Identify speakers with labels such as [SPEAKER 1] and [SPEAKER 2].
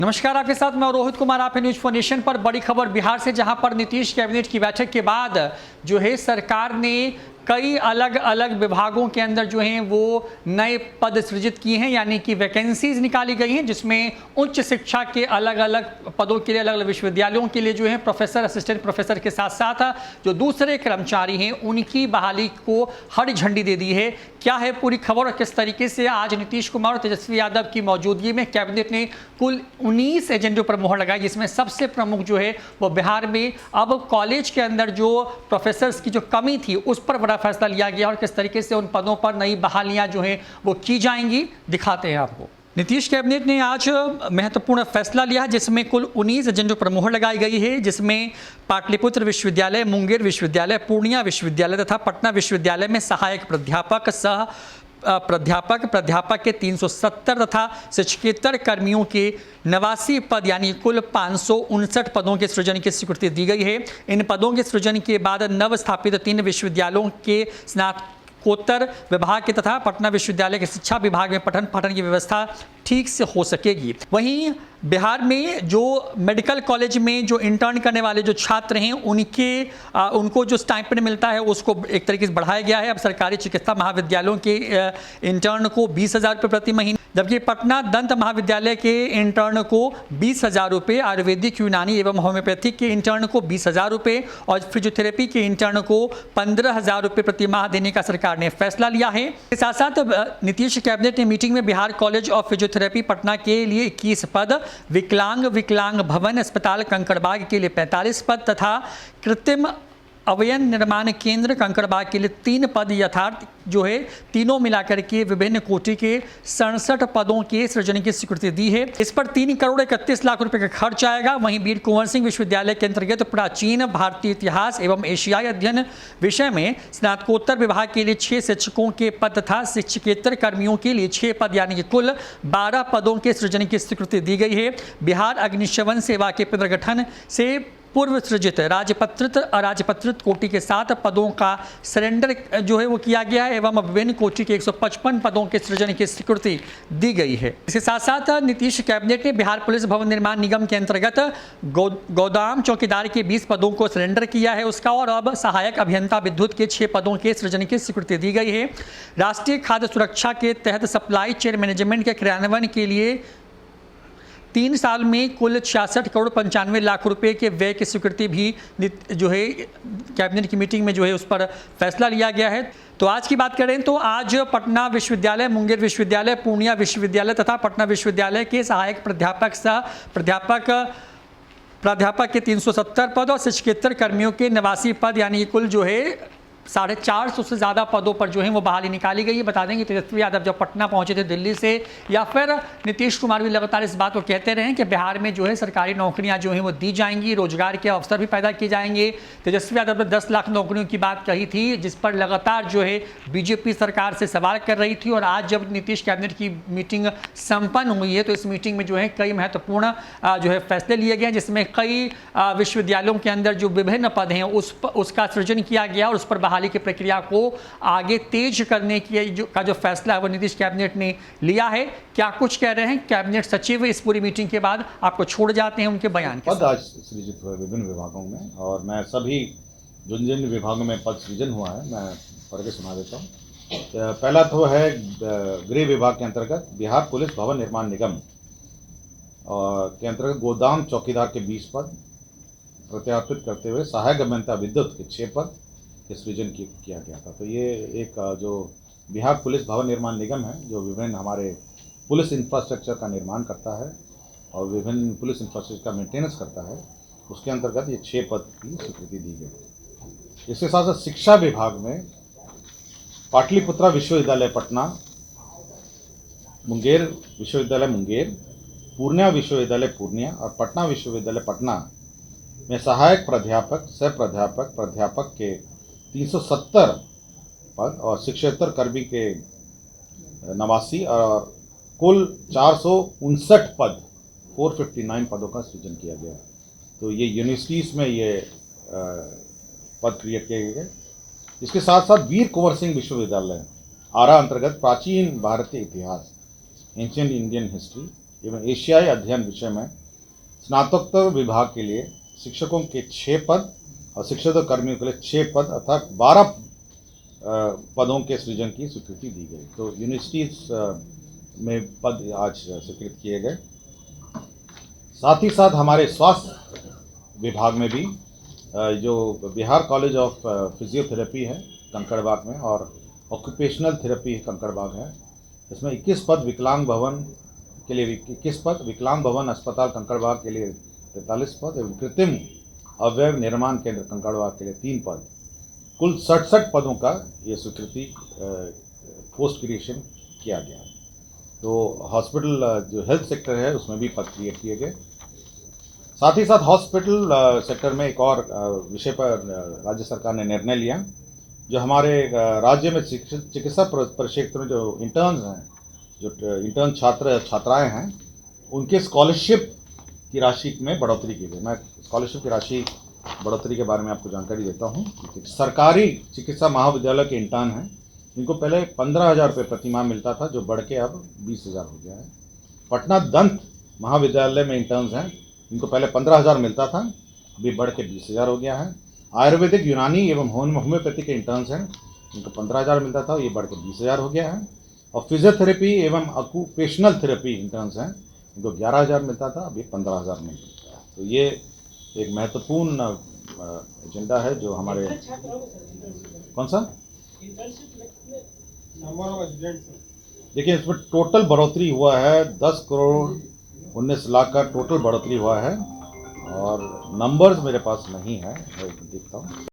[SPEAKER 1] नमस्कार, आपके साथ मैं रोहित कुमार। आप है न्यूज फॉर नेशन पर। बड़ी खबर बिहार से, जहां पर नीतीश कैबिनेट की बैठक के बाद जो है सरकार ने कई अलग अलग विभागों के अंदर जो हैं वो नए पद सृजित किए हैं, यानी कि वैकेंसीज निकाली गई हैं, जिसमें उच्च शिक्षा के अलग अलग पदों के लिए, अलग अलग विश्वविद्यालयों के लिए जो है प्रोफेसर, असिस्टेंट प्रोफेसर के साथ साथ जो दूसरे कर्मचारी हैं उनकी बहाली को हरी झंडी दे दी है। क्या है पूरी खबर और किस तरीके से आज नीतीश कुमार और तेजस्वी यादव की मौजूदगी में कैबिनेट ने कुल 19 एजेंडों पर मोहर लगाई, जिसमें सबसे प्रमुख जो है वो बिहार में अब कॉलेज के अंदर जो प्रोफेसर्स की जो कमी थी उस पर बड़ा फैसला लिया गया और किस तरीके से उन पदों पर नई बहालियां जो हैं वो की जाएंगी, दिखाते हैं आपको। नीतीश कैबिनेट ने आज महत्वपूर्ण फैसला लिया है, जिसमें कुल 19 एजेंडों पर मोहर लगाई गई है, जिसमें पाटलिपुत्र विश्वविद्यालय, मुंगेर विश्वविद्यालय, पूर्णिया विश्वविद्यालय तथा पटना विश्वविद्यालय में सहायक प्राध्यापक, सह प्राध्यापक के 370 तथा शिक्षकेतर कर्मियों के 89 पद यानी कुल 559 पदों के सृजन की स्वीकृति दी गई है। इन पदों के सृजन के बाद नव स्थापित 3 विश्वविद्यालयों के स्नातकोत्तर विभाग के तथा पटना विश्वविद्यालय के शिक्षा विभाग में पठन पाठन की व्यवस्था ठीक से हो सकेगी। वहीं बिहार में जो मेडिकल कॉलेज में जो इंटर्न करने वाले जो छात्र हैं उनको जो स्टाइपेंड मिलता है उसको एक तरीके से बढ़ाया गया है। अब सरकारी चिकित्सा महाविद्यालयों के इंटर्न को 20,000 रुपये प्रति महीने, जबकि पटना दंत महाविद्यालय के इंटर्न को 20,000 रुपये, आयुर्वेदिक, यूनानी एवं होम्योपैथिक के इंटर्न को 20,000 रुपये और फिजियोथेरेपी के इंटर्न को 15,000 रुपये प्रति माह देने का सरकार ने फैसला लिया है। इसके साथ साथ नीतीश कैबिनेट ने मीटिंग में Bihar college of physiotherapy Patna के लिए 21 पद, विकलांग भवन अस्पताल कंकड़बाग के लिए 45 पद तथा कृत्रिम अवयन निर्माण केंद्र कंकड़बाग के लिए 3 पद यथार्थ जो है तीनों मिलाकर के विभिन्न कोटि के 67 पदों के सृजन की स्वीकृति दी है। इस पर 3 करोड़ 31 लाख रुपए का खर्च आएगा। वहीं वीर कुंवर सिंह विश्वविद्यालय के अंतर्गत प्राचीन भारतीय इतिहास एवं एशियाई अध्ययन विषय में स्नातकोत्तर विभाग के लिए 6 शिक्षकों के पद तथा शिक्षकेतर कर्मियों के लिए 6 पद यानी कि कुल 12 पदों के सृजन की स्वीकृति दी गई है। बिहार अग्निशमन सेवा के पुनर्गठन से पूर्व सृजित राजपत्रित अराजपत्रित कोटि के 7 पदों का सरेंडर जो है वो किया गया है एवं विभिन्न कोटि के 155 पदों के सृजन की स्वीकृति दी गई है। इसके साथ साथ नीतीश कैबिनेट ने बिहार पुलिस भवन निर्माण निगम के अंतर्गत गोदाम चौकीदार के 20 पदों को सरेंडर किया है उसका, और अब सहायक अभियंता विद्युत के 6 पदों के सृजन की स्वीकृति दी गई है। राष्ट्रीय खाद्य सुरक्षा के तहत सप्लाई चेन मैनेजमेंट के क्रियान्वयन के लिए 3 साल में कुल 66 करोड़ 95 लाख रुपए के व्यय की स्वीकृति भी जो है कैबिनेट की मीटिंग में जो है उस पर फैसला लिया गया है। तो आज की बात करें तो आज पटना विश्वविद्यालय, मुंगेर विश्वविद्यालय, पूर्णिया विश्वविद्यालय तथा पटना विश्वविद्यालय के सहायक प्राध्यापक, सह प्राध्यापक के 370 पद और शिक्षकेतर कर्मियों के 89 पद यानी कुल जो है 450 से ज़्यादा पदों पर जो है वो बहाली निकाली गई है। बता दें कि तेजस्वी यादव जब पटना पहुंचे थे दिल्ली से, या फिर नीतीश कुमार भी लगातार इस बात को कहते रहे कि बिहार में जो है सरकारी नौकरियां जो हैं वो दी जाएंगी, रोजगार के अवसर भी पैदा किए जाएंगे। तेजस्वी यादव ने 10 लाख नौकरियों की बात कही थी, जिस पर लगातार जो है बीजेपी सरकार से सवाल कर रही थी। और आज जब नीतीश कैबिनेट की मीटिंग संपन्न हुई है तो इस मीटिंग में जो है कई महत्वपूर्ण जो है फैसले लिए गए, जिसमें कई विश्वविद्यालयों के अंदर जो विभिन्न पद हैं उसका सृजन किया गया और उस पर बहाली की प्रक्रिया को आगे तेज करने की जो फैसला है वो नीतीश कैबिनेट ने लिया है। क्या कुछ कह रहे हैं कैबिनेट सचिव इस पूरी मीटिंग के बाद, आपको छोड़ जाते हैं उनके बयान के
[SPEAKER 2] पद आज सृजित हुए विभिन्न विभागों में, और मैं सभी जिन विभागों में पद सृजन हुआ है मैं पढ़ के सुना देता हूँ। पहला तो है गृह विभाग के अंतर्गत बिहार पुलिस भवन निर्माण निगम और के अंतर्गत गोदाम चौकीदार के 20 पद प्रत्यापित करते हुए सहायक अभियंता विद्युत के 6 पद सृजन किया गया था। तो ये एक जो बिहार पुलिस भवन निर्माण निगम है जो विभिन्न हमारे पुलिस इंफ्रास्ट्रक्चर का निर्माण करता है और विभिन्न पुलिस इंफ्रास्ट्रक्चर का मेंटेनेंस करता है, उसके अंतर्गत ये 6 पद की स्वीकृति दी गई। इसके साथ साथ शिक्षा विभाग में पाटलिपुत्रा विश्वविद्यालय पटना, मुंगेर विश्वविद्यालय मुंगेर, पूर्णिया विश्वविद्यालय पूर्णिया और पटना विश्वविद्यालय पटना में सहायक प्राध्यापक, सह प्राध्यापक, प्राध्यापक के 370 पद और शिक्षकेतर कर्मी के 89 और कुल 459 पद 459 पदों का सृजन किया गया। तो ये यूनिवर्सिटीज़ में ये पद क्रिएट किए गए। इसके साथ साथ वीर कुंवर सिंह विश्वविद्यालय आरा अंतर्गत प्राचीन भारतीय इतिहास, एंशिएंट इंडियन हिस्ट्री एवं एशियाई अध्ययन विषय में स्नातकोत्तर विभाग के लिए शिक्षकों के 6 पद और शिक्षक कर्मियों के लिए 6 पद अर्थात 12 पदों के सृजन की स्वीकृति दी गई। तो यूनिवर्सिटीज में पद आज स्वीकृत किए गए। साथ ही साथ हमारे स्वास्थ्य विभाग में भी जो बिहार कॉलेज ऑफ फिजियोथेरेपी है कंकड़बाग में और ऑक्यूपेशनल थेरेपी कंकड़बाग है, इसमें 21 पद विकलांग भवन के लिए 21 पद, विकलांग भवन अस्पताल कंकड़बाग के लिए 43 पद एवं कृत्रिम अवयव निर्माण केंद्र कंकड़बाग के लिए 3 पद, कुल 67 पदों का ये स्वीकृति पोस्ट क्रिएशन किया गया। तो हॉस्पिटल जो हेल्थ सेक्टर है उसमें भी पद क्रिएट किए गए। साथ ही साथ हॉस्पिटल सेक्टर में एक और विषय पर राज्य सरकार ने निर्णय लिया, जो हमारे राज्य में चिकित्सा परिक्षेत्र में जो इंटर्न्स हैं, जो इंटर्न छात्र छात्राएं हैं, उनके स्कॉलरशिप की राशि में बढ़ोतरी की गई। मैं स्कॉलरशिप की राशि बढ़ोतरी के बारे में आपको जानकारी देता हूं। सरकारी चिकित्सा महाविद्यालय के इंटर्न हैं, इनको पहले 15,000 रुपये प्रतिमाह मिलता था, जो बढ़ के अब 20,000 हो गया है। पटना दंत महाविद्यालय में इंटर्न्स हैं, इनको पहले 15,000 मिलता था, अभी बढ़ के 20,000 हो गया है। आयुर्वेदिक, यूनानी एवं होम्योपैथी के इंटर्न्स हैं, इनको 15,000 मिलता था, ये बढ़ के 20,000 हो गया है। और फिजियोथेरेपी एवं ऑक्यूपेशनल थेरेपी इंटर्न्स हैं, इनको 11,000 मिलता था, अभी 15,000 मिल रहा है। तो ये एक महत्वपूर्ण एजेंडा है जो हमारे कौन सा देखिए, इसमें टोटल बढ़ोतरी हुआ है 10 करोड़ 19 लाख का टोटल बढ़ोतरी हुआ है और नंबर्स मेरे पास नहीं है, मैं देखता हूँ।